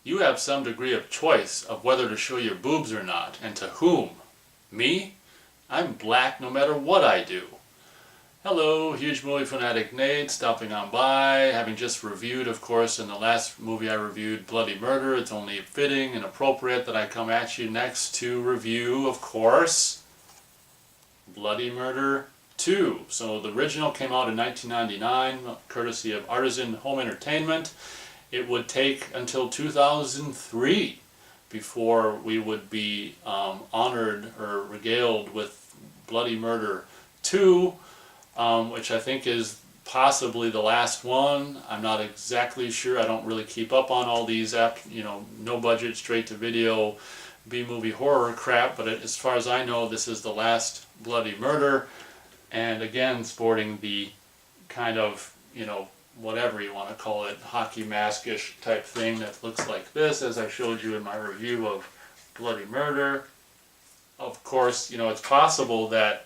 You have some degree of choice of whether to show your boobs or not, and to whom. Me? I'm black no matter what I do. Hello, huge movie fanatic Nate, stopping on by, having just reviewed, of course, in the last movie I reviewed, Bloody Murder. It's only fitting and appropriate that I come at you next to review, of course, Bloody Murder 2. So the original came out in 1999, courtesy of Artisan Home Entertainment. It would take until 2003 before we would be honored or regaled with Bloody Murder 2. Which I think is possibly the last one. I'm not exactly sure. I don't really keep up on all these no budget, straight to video, B-movie horror crap, but as far as I know, this is the last Bloody Murder, and again, sporting the kind of, whatever you want to call it, hockey mask-ish type thing that looks like this, as I showed you in my review of Bloody Murder. Of course, it's possible that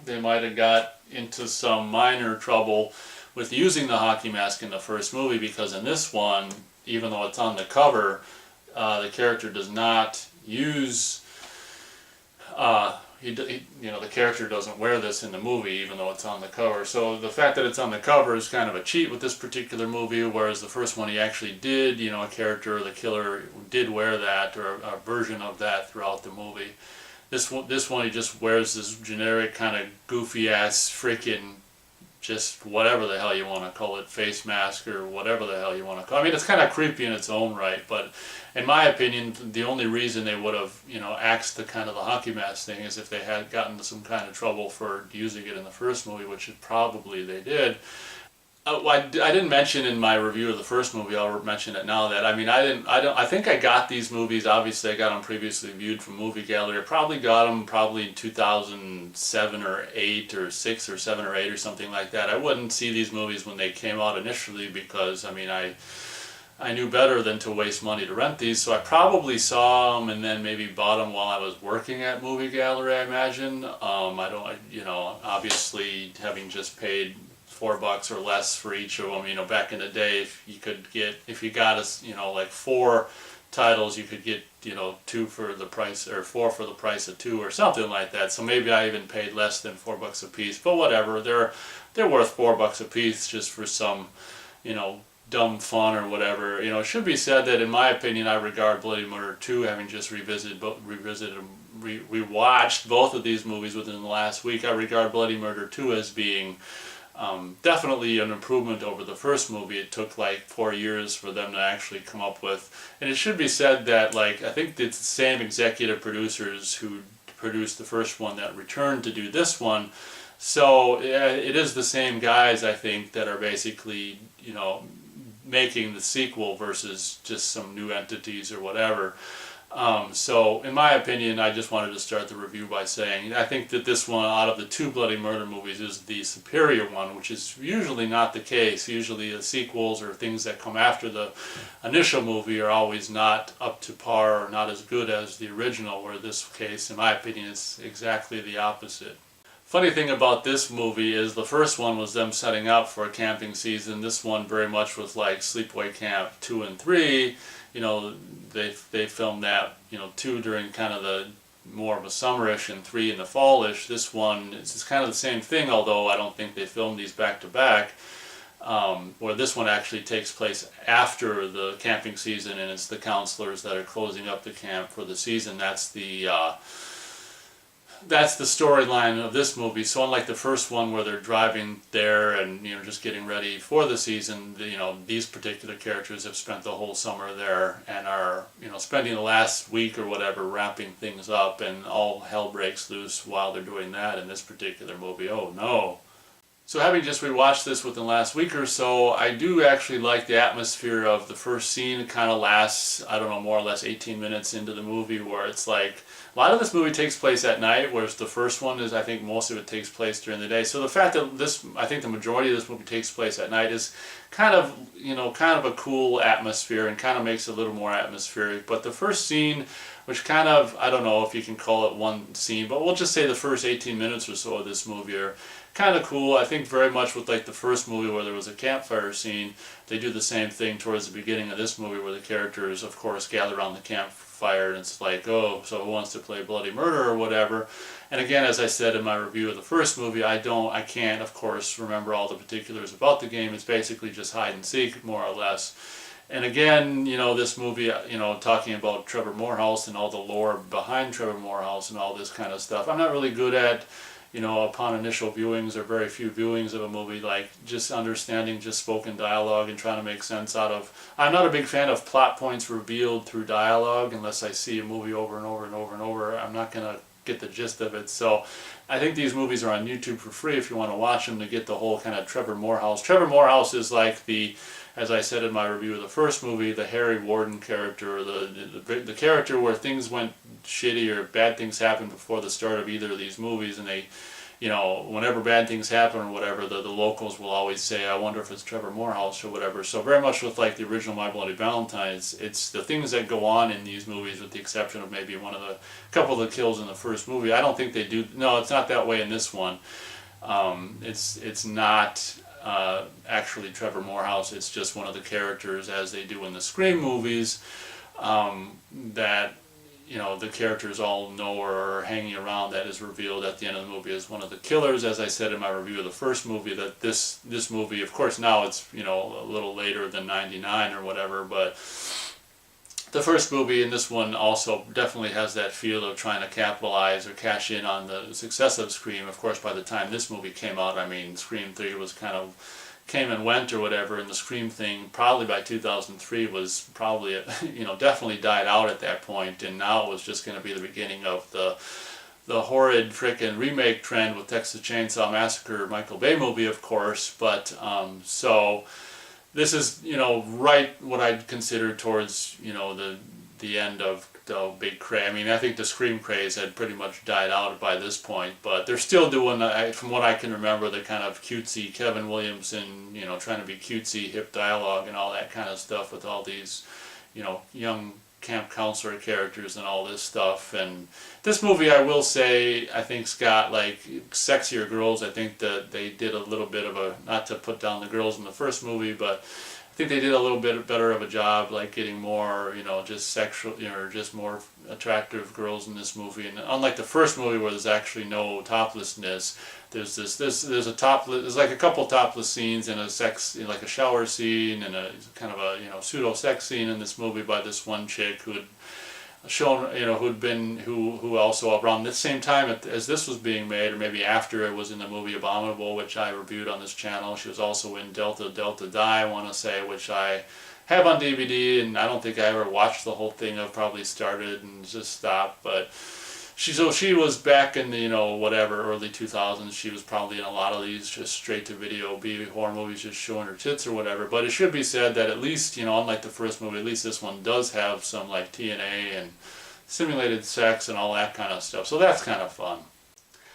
they might have got into some minor trouble with using the hockey mask in the first movie, because in this one, even though it's on the cover, the character does not use, the character doesn't wear this in the movie, even though it's on the cover. So the fact that it's on the cover is kind of a cheat with this particular movie, whereas the first one he actually did, a character, the killer, did wear that, or a version of that throughout the movie. This one he just wears this generic kind of goofy ass freaking just whatever the hell you want to call it, face mask or whatever the hell you want to call it. I mean, it's kind of creepy in its own right, but in my opinion, the only reason they would have, axed the kind of the hockey mask thing is if they had gotten into some kind of trouble for using it in the first movie, which probably they did. I didn't mention in my review of the first movie, I'll mention it now, that I think I got these movies, obviously I got them previously viewed from Movie Gallery. I probably got them in 2007 or 8 or 6 or 7 or 8 or something like that. I wouldn't see these movies when they came out initially because, I knew better than to waste money to rent these, so I probably saw them and then maybe bought them while I was working at Movie Gallery, I imagine. Obviously having just paid $4 or less for each of them. Back in the day, if you got us, like 4 titles, you could get, 2 for the price, or 4 for the price of 2 or something like that. So maybe I even paid less than $4 a piece, but whatever. They're worth $4 a piece just for some, dumb fun or whatever. It should be said that in my opinion, I regard Bloody Murder 2, having just rewatched both of these movies within the last week. I regard Bloody Murder 2 as being definitely an improvement over the first movie. It took like 4 years for them to actually come up with, and it should be said that I think it's the same executive producers who produced the first one that returned to do this one. So it is the same guys, I think, that are basically making the sequel versus just some new entities or whatever. So in my opinion, I just wanted to start the review by saying I think that this one, out of the 2 Bloody Murder movies, is the superior one, which is usually not the case. Usually the sequels or things that come after the initial movie are always not up to par or not as good as the original, where this case, in my opinion, is exactly the opposite. Funny thing about this movie is the first one was them setting up for a camping season. This one very much was like Sleepaway Camp 2 and 3. They filmed that, 2 during kind of the more of a summerish and 3 in the fallish. This one is kind of the same thing, although I don't think they filmed these back to back. Where this one actually takes place after the camping season, and it's the counselors that are closing up the camp for the season. That's the storyline of this movie. So unlike the first one where they're driving there and just getting ready for the season, these particular characters have spent the whole summer there and are spending the last week or whatever wrapping things up, and all hell breaks loose while they're doing that in this particular movie. Oh no. So having just rewatched this within the last week or so, I do actually like the atmosphere of the first scene. It kind of lasts, I don't know, more or less 18 minutes into the movie, where it's like a lot of this movie takes place at night, whereas the first one is, I think most of it takes place during the day. So the fact that I think the majority of this movie takes place at night is kind of a cool atmosphere and kind of makes it a little more atmospheric. But the first scene, which kind of, I don't know if you can call it one scene, but we'll just say the first 18 minutes or so of this movie are kind of cool. I think very much with like the first movie where there was a campfire scene, they do the same thing towards the beginning of this movie where the characters, of course, gather around the campfire and it's like, oh, so who wants to play bloody murder or whatever. And again, as I said in my review of the first movie, I can't, of course, remember all the particulars about the game. It's basically just hide and seek, more or less. And again, you know, this movie, you know, talking about Trevor Morehouse and all the lore behind Trevor Morehouse and all this kind of stuff, I'm not really good at, you know, upon initial viewings or very few viewings of a movie, like just understanding just spoken dialogue and trying to make sense out of. I'm not a big fan of plot points revealed through dialogue unless I see a movie over and over and over and over. I'm not going to get the gist of it. So I think these movies are on YouTube for free if you want to watch them to get the whole kind of Trevor Morehouse. Trevor Morehouse is like the, as I said in my review of the first movie, the Harry Warden character, the character where things went shitty or bad things happened before the start of either of these movies, and they, you know, whenever bad things happen or whatever, the locals will always say, I wonder if it's Trevor Morehouse or whatever. So very much with like the original My Bloody Valentine, it's the things that go on in these movies, with the exception of maybe couple of the kills in the first movie. I don't think they do, no, it's not that way in this one. It's not actually Trevor Morehouse, it's just one of the characters, as they do in the Scream movies, that, you know, the characters all know or are hanging around, that is revealed at the end of the movie as one of the killers. As I said in my review of the first movie, that this movie, of course now it's, you know, a little later than 99 or whatever, but the first movie and this one also definitely has that feel of trying to capitalize or cash in on the success of Scream. Of course, by the time this movie came out, I mean, Scream 3 was kind of came and went or whatever, and the Scream thing probably by 2003 was probably, you know, definitely died out at that point, and now it was just going to be the beginning of the horrid frickin' remake trend with Texas Chainsaw Massacre, Michael Bay movie, of course. But so this is, you know, right what I'd consider towards, you know, the end of the big craze. I mean, I think the Scream craze had pretty much died out by this point, but they're still doing, from what I can remember, the kind of cutesy Kevin Williamson, you know, trying to be cutesy, hip dialogue and all that kind of stuff with all these, you know, young camp counselor characters and all this stuff. And this movie, I will say, I think's got like sexier girls. I think that they did a little bit of a, not to put down the girls in the first movie, but I think they did a little bit better of a job, like getting more, you know, just sexual, you know, just more attractive girls in this movie. And unlike the first movie where there's actually no toplessness, there's there's like a couple topless scenes and a sex, like a shower scene and a kind of a, you know, pseudo sex scene in this movie by this one chick who had shown, you know, who also around the same time as this was being made, or maybe after it, was in the movie Abominable, which I reviewed on this channel. She was also in Delta Die, I want to say, which I have on DVD, and I don't think I ever watched the whole thing. I've probably started and just stopped, but she was back in the, you know, whatever, early 2000s. She was probably in a lot of these just straight to video B horror movies, just showing her tits or whatever. But it should be said that at least, you know, unlike the first movie, at least this one does have some like TNA and simulated sex and all that kind of stuff. So that's kind of fun.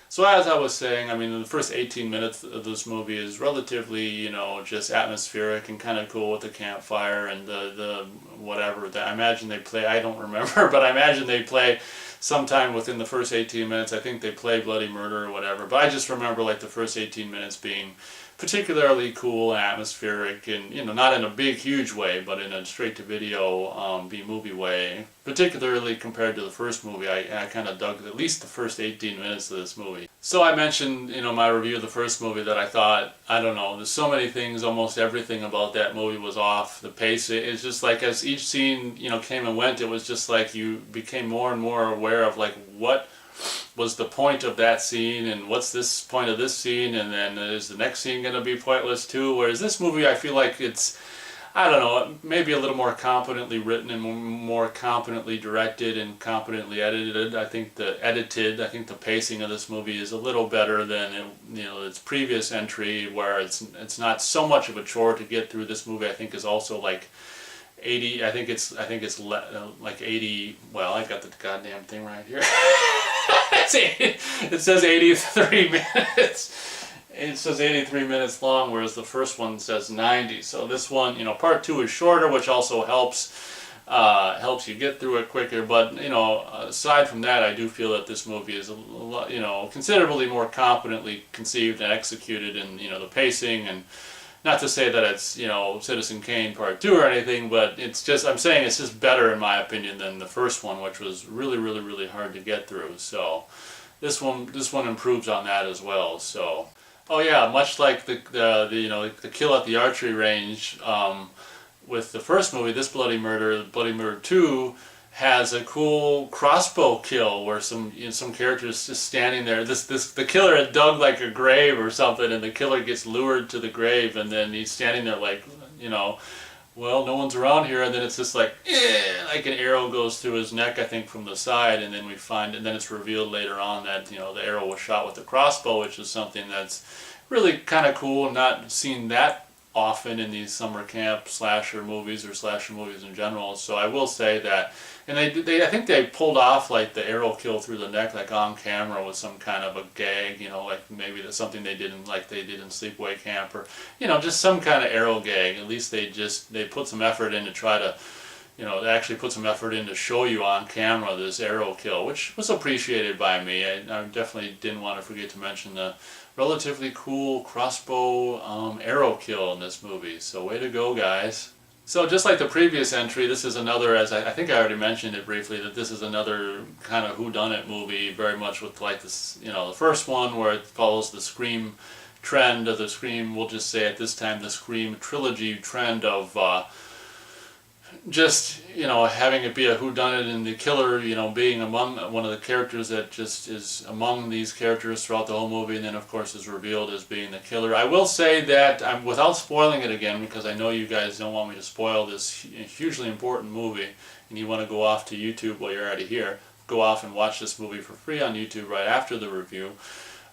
So as I was saying, I mean, the first 18 minutes of this movie is relatively, you know, just atmospheric and kind of cool with the campfire and the whatever. I imagine they play, I don't remember, but I imagine they play sometime within the first 18 minutes. I think they play Bloody Murder or whatever, but I just remember like the first 18 minutes being particularly cool and atmospheric, and, you know, not in a big huge way, but in a straight to video B-movie way. Particularly compared to the first movie, I kind of dug at least the first 18 minutes of this movie. So I mentioned, you know, my review of the first movie that I thought, I don't know, there's so many things, almost everything about that movie was off. The pace, it's just like as each scene, you know, came and went, it was just like you became more and more aware of like what was the point of that scene and what's this point of this scene, and then is the next scene going to be pointless too? Whereas this movie, I feel like it's, I don't know, maybe a little more competently written and more competently directed and competently edited. I think the pacing of this movie is a little better than you know, its previous entry, where it's not so much of a chore to get through. This movie, I think, is also like 80. I think it's like 80. Well, I got the goddamn thing right here. It says 83 minutes. It says 83 minutes long, whereas the first one says 90. So this one, you know, part 2 is shorter, which also helps. helps you get through it quicker. But aside from that, I do feel that this movie is a lot, considerably more competently conceived and executed in the pacing. And not to say that it's Citizen Kane Part 2 or anything, but I'm saying it's just better in my opinion than the first one, which was really, really, really hard to get through. So this one improves on that as well. So, oh yeah, much like the kill at the archery range with the first movie, this Bloody Murder 2 has a cool crossbow kill where some characters just standing there. The killer had dug like a grave or something, and the killer gets lured to the grave, and then he's standing there like, well, no one's around here, and then it's just like an arrow goes through his neck, I think, from the side, and then and then it's revealed later on that the arrow was shot with a crossbow, which is something that's really kind of cool, not seen that often in these summer camp slasher movies or slasher movies in general. So I will say that, and I think they pulled off like the arrow kill through the neck like on camera with some kind of a gag, like maybe that's something they did in Sleepaway Camp, or just some kind of arrow gag. At least they put some effort in to try to they actually put some effort in to show you on camera this arrow kill, which was appreciated by me. I definitely didn't want to forget to mention the relatively cool crossbow arrow kill in this movie. So way to go, guys. So just like the previous entry, this is another, as I think I already mentioned it briefly, that this is another kind of whodunit movie, very much with like this, the first one where it follows the Scream trend of the Scream, we'll just say at this time the Scream trilogy trend of just having it be a whodunit, and the killer being among one of the characters that just is among these characters throughout the whole movie, and then of course is revealed as being the killer. I will say that without spoiling it again, because I know you guys don't want me to spoil this hugely important movie, and you want to go off to YouTube while you're already here, go off and watch this movie for free on YouTube right after the review.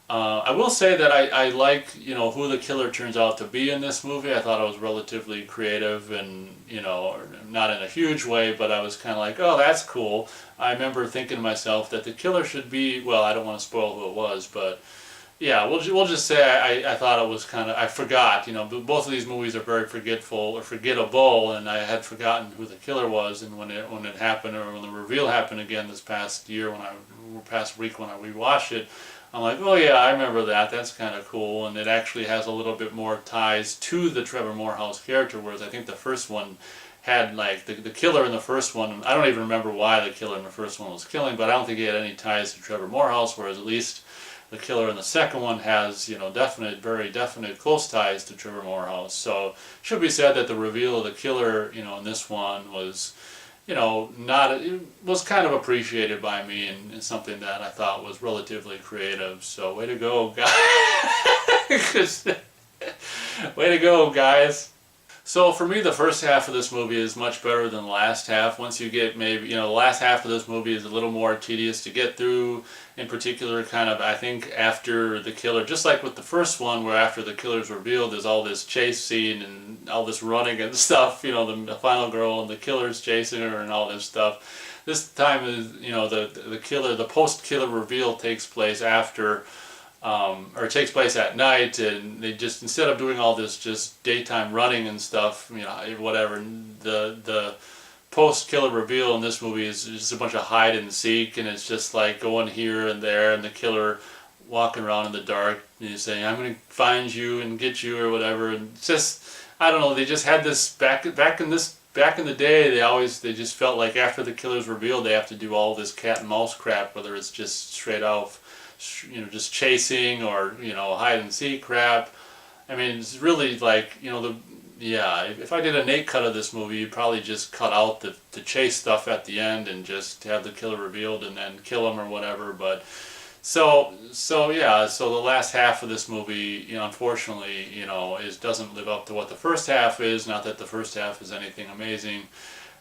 I will say that I like, who the killer turns out to be in this movie. I thought it was relatively creative and, not in a huge way, but I was kind of like, oh, that's cool. I remember thinking to myself that the killer should be, well, I don't want to spoil who it was, but yeah, we'll just say I thought it was kind of, I forgot, both of these movies are very forgettable, and I had forgotten who the killer was, and when it happened, or when the reveal happened again this past week when I rewatched it, I'm like, oh yeah, I remember that. That's kind of cool, and it actually has a little bit more ties to the Trevor Morehouse character, whereas I think the first one had like the killer in the first one. I don't even remember why the killer in the first one was killing, but I don't think he had any ties to Trevor Morehouse. Whereas at least the killer in the second one has very definite close ties to Trevor Morehouse. So it should be said that the reveal of the killer in this one was it was kind of appreciated by me, and something that I thought was relatively creative. So way to go, guys. Way to go, guys. So for me, the first half of this movie is much better than the last half. Once you get the last half of this movie is a little more tedious to get through. In particular, kind of, I think after the killer, just like with the first one, where after the killer's revealed, there's all this chase scene and all this running and stuff. The final girl and the killer's chasing her and all this stuff. This time is, the post-killer reveal takes place after. Or it takes place at night, and they just, instead of doing all this just daytime running and stuff, whatever, the post-killer reveal in this movie is just a bunch of hide and seek, and it's just like going here and there, and the killer walking around in the dark, and he's saying, I'm going to find you and get you, or whatever, and it's just, I don't know, they just had this, back in the day, they just felt like after the killer's revealed, they have to do all this cat and mouse crap, whether it's just straight out just chasing or hide and seek crap. I mean, it's really like if I did a Nate cut of this movie, you'd probably just cut out the chase stuff at the end and just have the killer revealed and then kill him or whatever. But so the last half of this movie, unfortunately, doesn't live up to what the first half is. Not that the first half is anything amazing.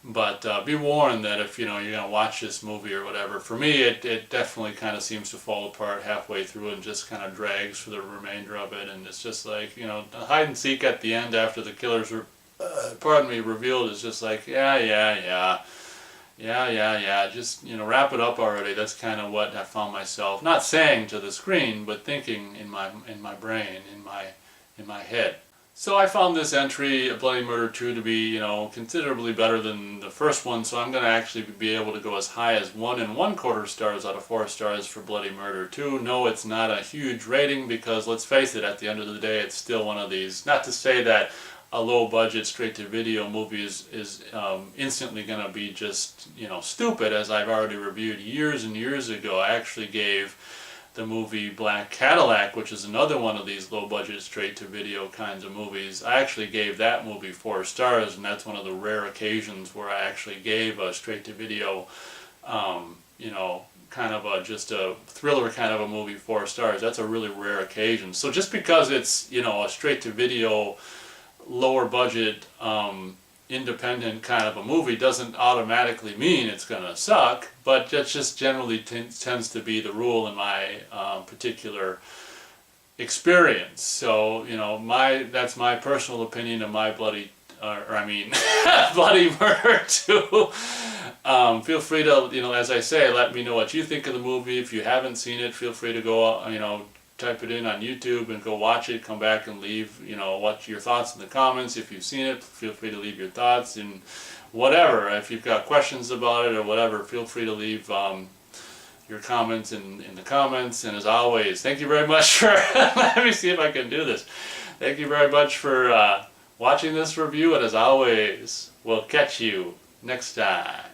But be warned that if you're going to watch this movie or whatever, for me it definitely kind of seems to fall apart halfway through and just kind of drags for the remainder of it, and it's just like the hide and seek at the end after the killer's revealed is just like yeah, just wrap it up already. That's kind of what I found myself not saying to the screen, but thinking in my brain, in my head. So I found this entry, Bloody Murder 2, to be, considerably better than the first one, so I'm going to actually be able to go as high as 1 1/4 stars out of 4 stars for Bloody Murder 2. No, it's not a huge rating because, let's face it, at the end of the day, it's still one of these, not to say that a low-budget, straight-to-video movie is instantly going to be just, stupid, as I've already reviewed years and years ago. I actually gave the movie Black Cadillac, which is another one of these low-budget, straight-to-video kinds of movies. I actually gave that movie 4 stars, and that's one of the rare occasions where I actually gave a straight-to-video, kind of just a thriller kind of a movie 4 stars. That's a really rare occasion. So just because it's, a straight-to-video, lower-budget, independent kind of a movie doesn't automatically mean it's going to suck, but that just generally tends to be the rule in my particular experience. So, that's my personal opinion of my Bloody Murder 2. Feel free to, as I say, let me know what you think of the movie. If you haven't seen it, feel free to go, type it in on YouTube and go watch it. Come back and leave, what your thoughts in the comments. If you've seen it, feel free to leave your thoughts and whatever. If you've got questions about it or whatever, feel free to leave your comments in the comments. And as always, thank you very much for, let me see if I can do this. Thank you very much for watching this review, and as always, we'll catch you next time.